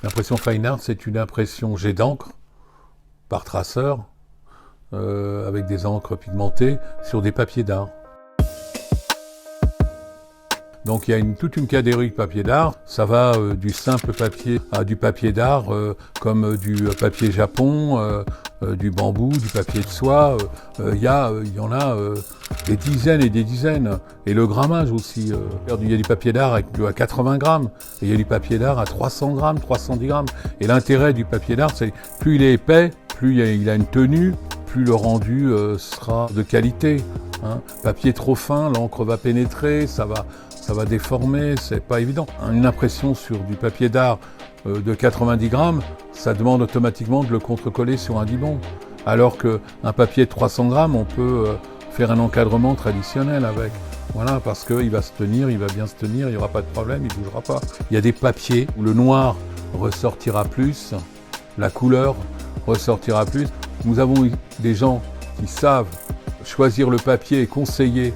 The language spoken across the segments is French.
L'impression fine art, c'est une impression jet d'encre par traceur avec des encres pigmentées sur des papiers d'art. Donc il y a toute une catégorie de papier d'art. Ça va du simple papier à du papier d'art, comme du papier japon, du bambou, du papier de soie. Il y en a des dizaines et des dizaines. Et le grammage aussi. Il y a du papier d'art à 80 grammes. Et il y a du papier d'art à 300 grammes, 310 grammes. Et l'intérêt du papier d'art, c'est plus il est épais, plus il a une tenue, plus le rendu sera de qualité. Hein. Papier trop fin, l'encre va pénétrer, ça va déformer, c'est pas évident. Une impression sur du papier d'art de 90 grammes, ça demande automatiquement de le contrecoller sur un dibond. Alors qu'un papier de 300 grammes, on peut faire un encadrement traditionnel avec. Voilà, parce qu'il va se tenir, il va bien se tenir, il n'y aura pas de problème, il ne bougera pas. Il y a des papiers où le noir ressortira plus, la couleur ressortira plus. Nous avons des gens qui savent choisir le papier et conseiller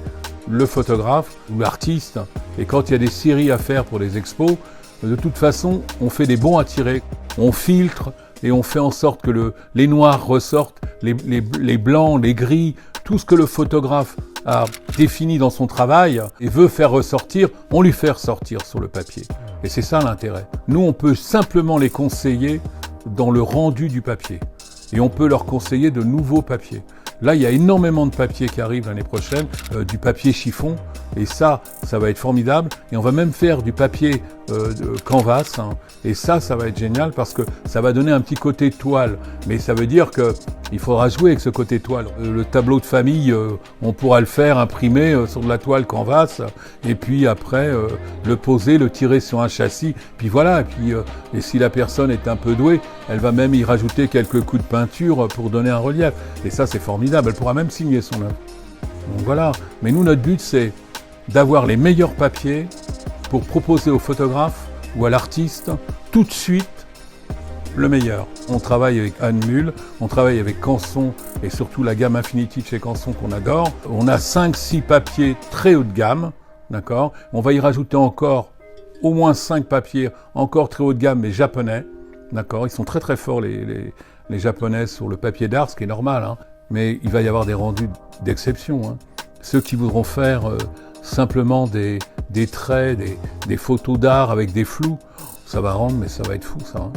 le photographe ou l'artiste. Et quand il y a des séries à faire pour les expos, de toute façon, on fait des bons à tirer. On filtre et on fait en sorte que les noirs ressortent, les blancs, les gris, tout ce que le photographe a défini dans son travail et veut faire ressortir, on lui fait ressortir sur le papier. Et c'est ça l'intérêt. Nous, on peut simplement les conseiller dans le rendu du papier. Et on peut leur conseiller de nouveaux papiers. Là, il y a énormément de papiers qui arrivent l'année prochaine, du papier chiffon, et ça va être formidable. Et on va même faire du papier de canvas, hein, et ça va être génial parce que ça va donner un petit côté toile. Mais ça veut dire qu'il faudra jouer avec ce côté toile. Le tableau de famille, on pourra le faire imprimer sur de la toile canvas, et puis après le poser, le tirer sur un châssis, puis voilà. Et si la personne est un peu douée, elle va même y rajouter quelques coups de peinture pour donner un relief. Et ça, c'est formidable. Elle pourra même signer son œuvre. Donc voilà. Mais nous, notre but, c'est d'avoir les meilleurs papiers pour proposer au photographe ou à l'artiste tout de suite le meilleur. On travaille avec Anne Mull, on travaille avec Canson et surtout la gamme Infinity de chez Canson qu'on adore. On a 5-6 papiers très haut de gamme, d'accord ? On va y rajouter encore au moins 5 papiers encore très haut de gamme mais japonais, d'accord ? Ils sont très très forts les japonais sur le papier d'art, ce qui est normal, hein. Mais il va y avoir des rendus d'exception, hein. Ceux qui voudront faire simplement des traits, des photos d'art avec des flous, ça va rendre, mais ça va être fou ça, hein.